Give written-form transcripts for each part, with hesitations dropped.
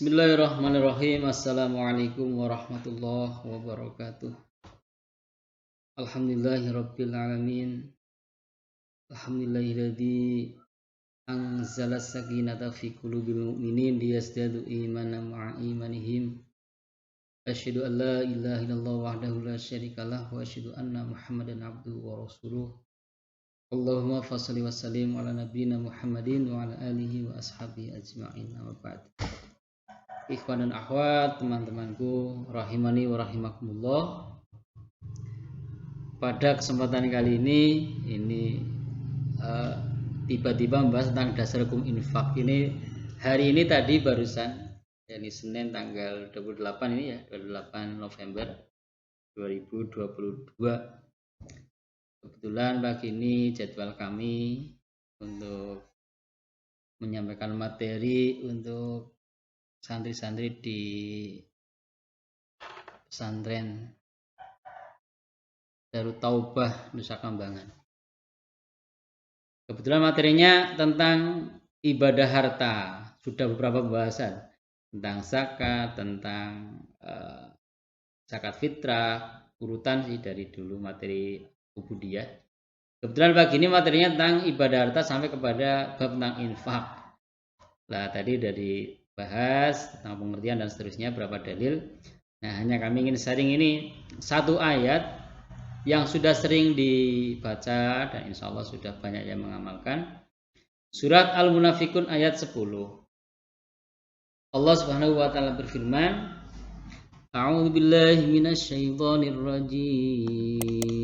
Bismillahirrahmanirrahim. Assalamualaikum warahmatullahi wabarakatuh. Alhamdulillahirabbil alamin. Alhamdulillahilladzi anzala sakinata fi qulubil mu'minin liyazdadu imanan ma'a imanihim. Asyhadu an la ilaha illallah wahdahu la syarikalah wa asyhadu anna Muhammadan abduhu wa rasuluh. Allahumma fashalli wa sallim ala nabiyyina Muhammadin wa ala alihi wa ashabihi ajma'in. Amma ba'd. Ikhwan dan akhwat, teman-temanku rahimani wa rahimakumullah. Pada kesempatan kali ini tiba-tiba membahas tentang dasar hukum infak. Ini hari ini tadi barusan, yakni Senin tanggal 28 ini ya, 28 November 2022. Kebetulan pagi ini jadwal kami untuk menyampaikan materi untuk santri-santri di pesantren Darut Taubah Nusa Kambangan. Kebetulan materinya tentang ibadah harta. Sudah beberapa pembahasan tentang zakat, tentang zakat fitrah, urutan sih dari dulu materi ubudiyah. Kebetulan pagi ini materinya tentang ibadah harta sampai kepada bab tentang infak. Lah tadi dari bahas tentang pengertian dan seterusnya berapa dalil. Nah, hanya kami ingin sharing ini satu ayat yang sudah sering dibaca dan insya Allah sudah banyak yang mengamalkan. Surat Al-Munafikun ayat 10. Allah Subhanahu wa taala berfirman, A'udzu billahi minasyaitonir rajim.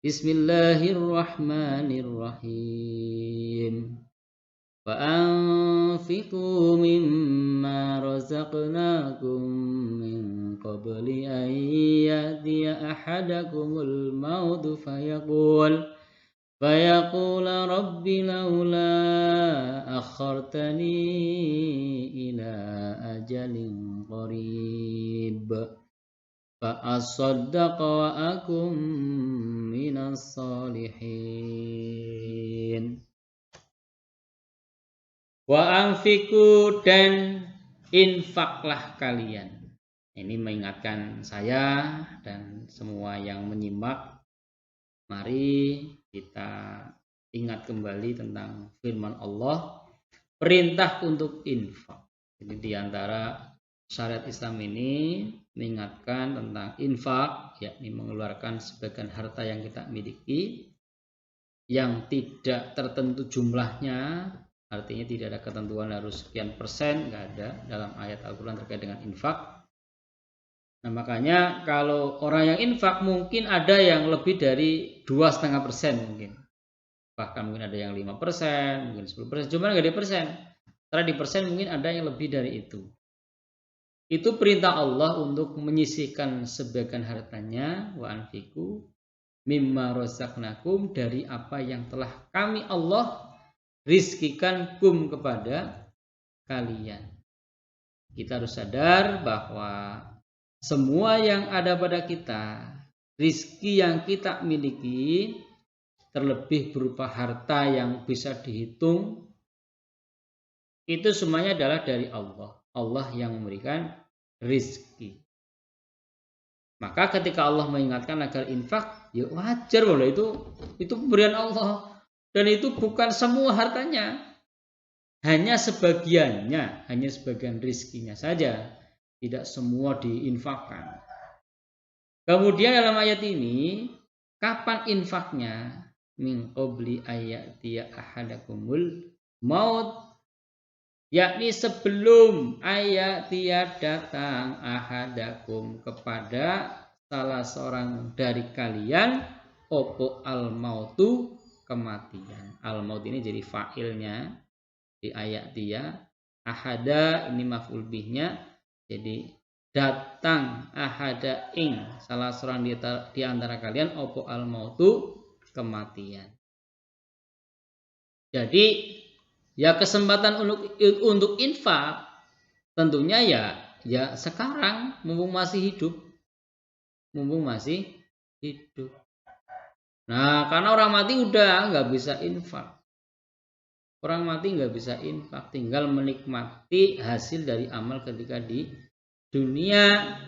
Bismillahirrahmanirrahim. وَأَنْفِقُوا مِمَّا رَزَقْنَاكُمْ مِنْ قَبْلِ أَنْ يَأْتِيَ أَحَدَكُمُ الْمَوْتُ فَيَقُولَ رَبِّ لَوْلَا أَخَّرْتَنِي إِلَى أَجَلٍ قَرِيبٍ فَأَصَّدَّقَ وَأَكُنْ مِنَ الصَّالِحِينَ. Wa anfiku, dan infaklah kalian. Ini mengingatkan saya dan semua yang menyimak. Mari kita ingat kembali tentang firman Allah, perintah untuk infak. Jadi di antara syariat Islam ini mengingatkan tentang infak, yakni mengeluarkan sebagian harta yang kita miliki yang tidak tertentu jumlahnya. Artinya tidak ada ketentuan harus sekian persen, nggak ada dalam ayat Al-Quran terkait dengan infak. Nah makanya kalau orang yang infak mungkin ada yang lebih dari 2,5% mungkin. Bahkan mungkin ada yang 5%, mungkin 10%, cuma nggak di persen. Karena di persen mungkin ada yang lebih dari itu. Itu perintah Allah untuk menyisihkan sebagian hartanya, wa anfiku mimma razaqnakum, dari apa yang telah kami Allah rizkikan kum kepada kalian. Kita harus sadar bahwa semua yang ada pada kita, rizki yang kita miliki, terlebih berupa harta yang bisa dihitung, itu semuanya adalah dari Allah. Allah yang memberikan rizki. Maka ketika Allah mengingatkan agar infak, ya wajar loh, itu pemberian Allah. Dan itu bukan semua hartanya, hanya sebagiannya, hanya sebagian rizkinya saja, tidak semua diinfakkan. Kemudian dalam ayat ini, kapan infaknya? Min qabli ayatiya ahadakumul maut, yakni sebelum ayatiya datang ahadakum kepada salah seorang dari kalian, opo al mautu, kematian. Al-maut ini jadi fa'ilnya di ayat dia. Ahada ini maf'ul bihnya. Jadi datang ahada ing salah seorang di antara kalian, opo al-mautu, kematian. Jadi ya kesempatan untuk infak tentunya ya sekarang mumpung masih hidup. Nah, karena orang mati udah nggak bisa infak. Orang mati nggak bisa infak, tinggal menikmati hasil dari amal ketika di dunia.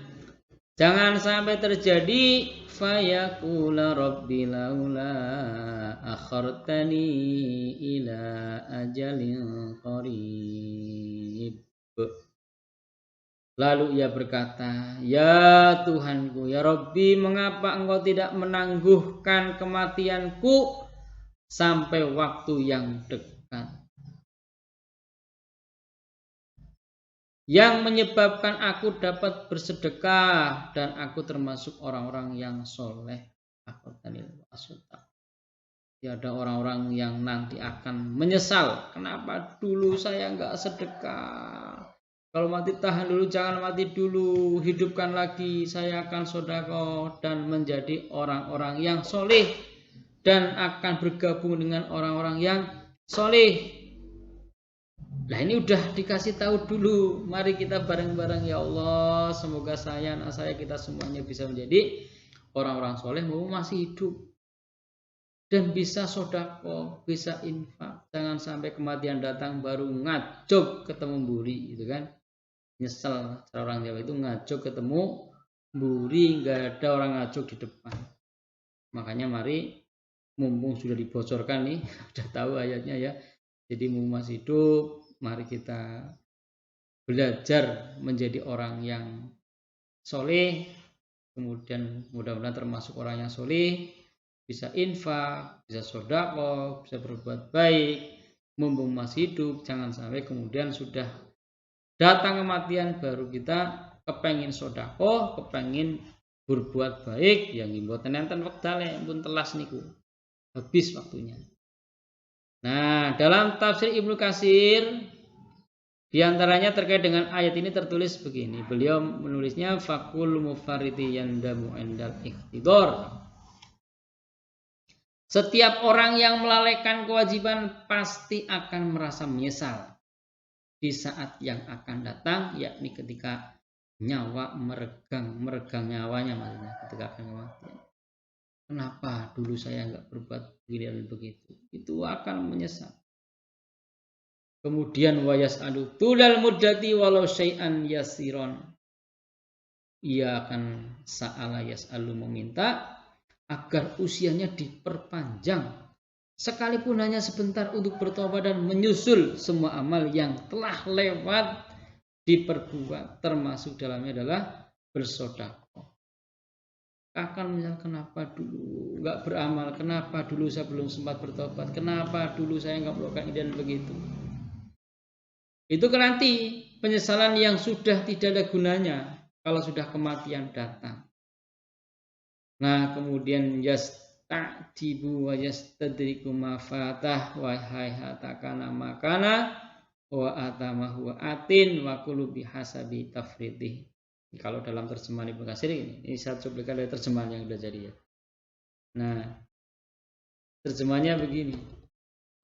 Jangan sampai terjadi fayaqula rabbi laula akhartani ila ajalin qarib. Lalu ia berkata, ya Tuhanku, ya Rabbi, mengapa engkau tidak menangguhkan kematianku sampai waktu yang dekat, yang menyebabkan aku dapat bersedekah dan aku termasuk orang-orang yang soleh. Ya, ada orang-orang yang nanti akan menyesal, kenapa dulu saya nggak sedekah. Kalau mati tahan dulu, jangan mati dulu, hidupkan lagi, saya akan sedekah dan menjadi orang-orang yang soleh dan akan bergabung dengan orang-orang yang soleh. Nah, ini udah dikasih tahu dulu. Mari kita bareng-bareng, ya Allah, semoga saya, anak saya, kita semuanya bisa menjadi orang-orang soleh mau masih hidup dan bisa sedekah, bisa infak. Jangan sampai kematian datang baru ngajok ketemu mburi, gitu kan? Nyesel. Orang Jawa itu ngajok ketemu mburi, nggak ada orang ngajok di depan. Makanya mari, mumpung sudah dibocorkan nih, udah tahu ayatnya ya. Jadi mumpung masih hidup, mari kita belajar menjadi orang yang soleh. Kemudian mudah-mudahan termasuk orang yang soleh, bisa infak, bisa sedekah, bisa berbuat baik. Mumpung masih hidup, jangan sampai kemudian sudah datang kematian baru kita kepengin sedekah, kepengin berbuat baik, yang mboten enten wektale pun telas niku. Habis waktunya. Nah, dalam tafsir Ibnu Katsir di antaranya terkait dengan ayat ini tertulis begini. Beliau menulisnya faqul mufarriti yandamu indal ikhtidar. Setiap orang yang melalaikan kewajiban pasti akan merasa menyesal di saat yang akan datang, yakni ketika nyawa meregang nyawanya, maksudnya ketika akan kematian. Kenapa dulu saya nggak berbuat begini dan begitu? Itu akan menyesal. Kemudian wayas adu tulal mudati walau syai'an yasiron. Ia akan sa'ala yas'alu meminta agar usianya diperpanjang, sekalipun hanya sebentar, untuk bertobat dan menyusul semua amal yang telah lewat diperbuat, termasuk dalamnya adalah bersedekah. Akan menyesal, kenapa dulu nggak beramal, kenapa dulu saya belum sempat bertobat, kenapa dulu saya nggak melakukan ini dan begitu. Itu kan nanti penyesalan yang sudah tidak ada gunanya kalau sudah kematian datang. Nah, kemudian yasta'jibu wa yastadriku ma fatah wa hayhatakana makana wa atamahu atin wa kullu bihasabi tafridih. Kalau dalam terjemahan Ibnu Katsir ini saya cuplikan dari terjemahan yang sudah jadi ya. Nah, terjemahannya begini.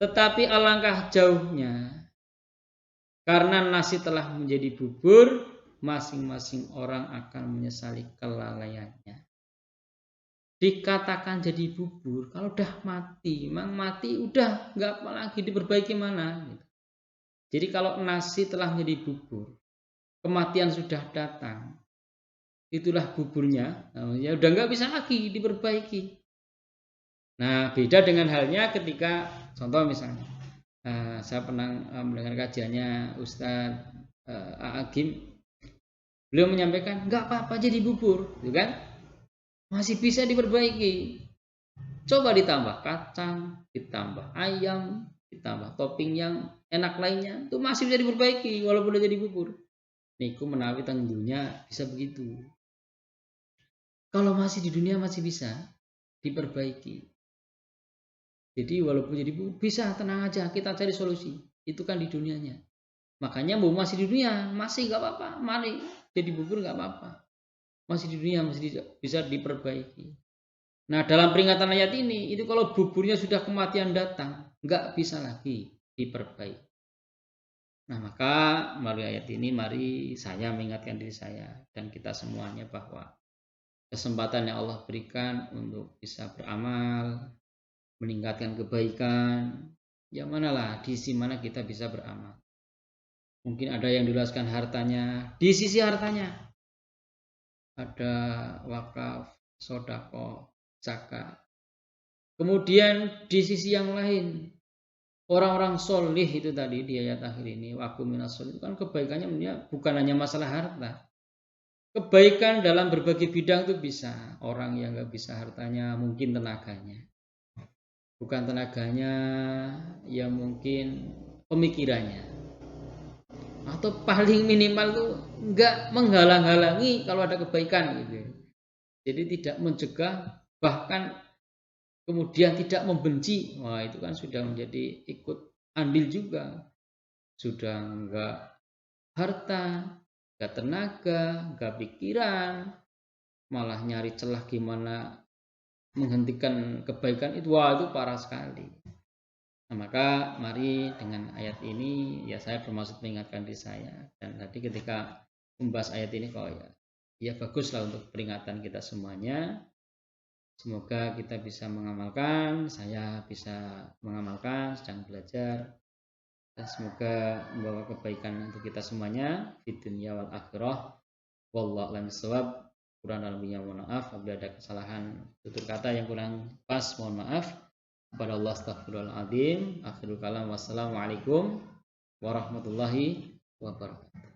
Tetapi alangkah jauhnya, karena nasi telah menjadi bubur, masing-masing orang akan menyesali kelalaiannya. Dikatakan jadi bubur kalau udah mati, memang mati udah nggak apa lagi diperbaiki mana. Jadi kalau nasi telah menjadi bubur, kematian sudah datang, itulah buburnya, ya udah nggak bisa lagi diperbaiki. Nah, beda dengan halnya ketika contoh misalnya, saya pernah mendengar kajiannya Ustadz Agim, beliau menyampaikan nggak apa-apa jadi bubur, gitu kan? Masih bisa diperbaiki. Coba ditambah kacang, ditambah ayam, ditambah topping yang enak lainnya, itu masih bisa diperbaiki walaupun udah jadi bubur. Niku menawi tentunya bisa begitu. Kalau masih di dunia masih bisa diperbaiki. Jadi walaupun jadi bubur bisa, tenang aja, kita cari solusi. Itu kan di dunianya. Makanya mau masih di dunia masih nggak apa-apa, mari jadi bubur nggak apa-apa. Masih di dunia masih bisa diperbaiki. Nah, dalam peringatan ayat ini, itu kalau buburnya sudah kematian datang, nggak bisa lagi diperbaiki. Nah, maka melalui ayat ini, mari saya mengingatkan diri saya dan kita semuanya bahwa kesempatan yang Allah berikan untuk bisa beramal, meningkatkan kebaikan, yang manalah, di sisi mana kita bisa beramal. Mungkin ada yang diluaskan hartanya, di sisi hartanya ada wakaf, sodako, zakat. Kemudian di sisi yang lain, orang-orang solih itu tadi di ayat akhir ini, waku minas solih, itu kan kebaikannya bukan hanya masalah harta. Kebaikan dalam berbagai bidang itu bisa. Orang yang nggak bisa hartanya, mungkin tenaganya. Bukan tenaganya, ya mungkin pemikirannya. Atau paling minimal tuh nggak menghalang-halangi kalau ada kebaikan gitu. Jadi tidak mencegah, bahkan kemudian tidak membenci. Wah, itu kan sudah menjadi ikut andil juga. Sudah enggak harta, enggak tenaga, enggak pikiran, malah nyari celah gimana menghentikan kebaikan itu. Wah, itu parah sekali. Nah, maka mari dengan ayat ini ya saya bermaksud mengingatkan diri saya. Dan tadi ketika membahas ayat ini kok ya baguslah untuk peringatan kita semuanya. Semoga kita bisa mengamalkan, saya bisa mengamalkan, sedang belajar. Dan semoga membawa kebaikan untuk kita semuanya di dunia wal akhirah. Wallahu a'lam bishawab. Kurang lebihnya mohon maaf apabila ada kesalahan tutur kata yang kurang pas, mohon maaf. Kepada Allah astagfirullahaladzim. Akhirul kalam, wassalamualaikum warahmatullahi wabarakatuh.